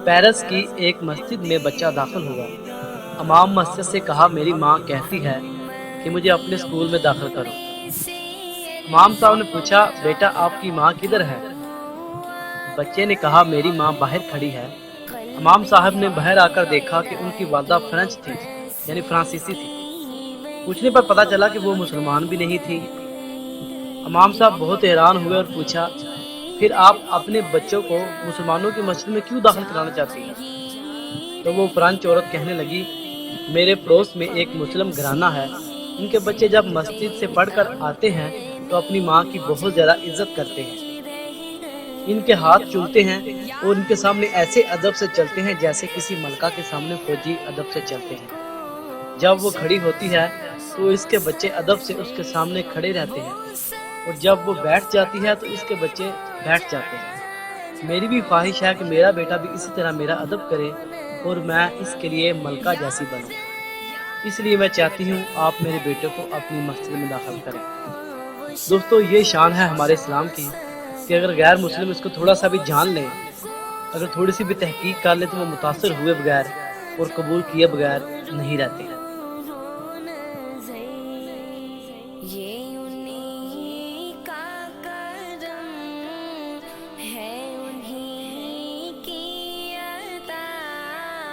Paris کی ایک مسجد میں بچہ داخل ہوا۔ امام مسجد سے کہا میری ماں کہتی ہے کہ مجھے اپنے اسکول میں داخل کرو۔ امام صاحب نے پوچھا بیٹا آپ کی ماں کدھر ہے؟ بچے نے کہا میری ماں باہر کھڑی ہے۔ امام صاحب نے باہر آ کر دیکھا کہ ان کی والدہ فرینچ تھی، یعنی فرانسیسی تھی۔ پوچھنے پر پتا چلا کہ وہ مسلمان بھی نہیں تھی۔ امام صاحب بہت حیران ہوئے اور پوچھا پھر آپ اپنے بچوں کو مسلمانوں کی مسجد میں کیوں داخل کرانا چاہتی ہیں؟ تو وہ فرانچ عورت کہنے لگی میرے پڑوس میں ایک مسلم گھرانہ ہے، ان کے بچے جب مسجد سے پڑھ کر آتے ہیں تو اپنی ماں کی بہت زیادہ عزت کرتے ہیں، ان کے ہاتھ چومتے ہیں اور ان کے سامنے ایسے ادب سے چلتے ہیں جیسے کسی ملکہ کے سامنے فوجی ادب سے چلتے ہیں۔ جب وہ کھڑی ہوتی ہے تو اس کے بچے ادب سے اس کے سامنے کھڑے رہتے ہیں، اور جب وہ بیٹھ جاتی ہے تو اس کے بچے بیٹھ جاتے ہیں۔ میری بھی خواہش ہے کہ میرا بیٹا بھی اسی طرح میرا ادب کرے اور میں اس کے لیے ملکہ جیسی بنوں، اس لیے میں چاہتی ہوں آپ میرے بیٹے کو اپنی مسجد میں داخل کریں۔ دوستو یہ شان ہے ہمارے اسلام کی کہ اگر غیر مسلم اس کو تھوڑا سا بھی جان لیں، اگر تھوڑی سی بھی تحقیق کر لیں تو وہ متاثر ہوئے بغیر اور قبول کیے بغیر نہیں رہتے ہیں۔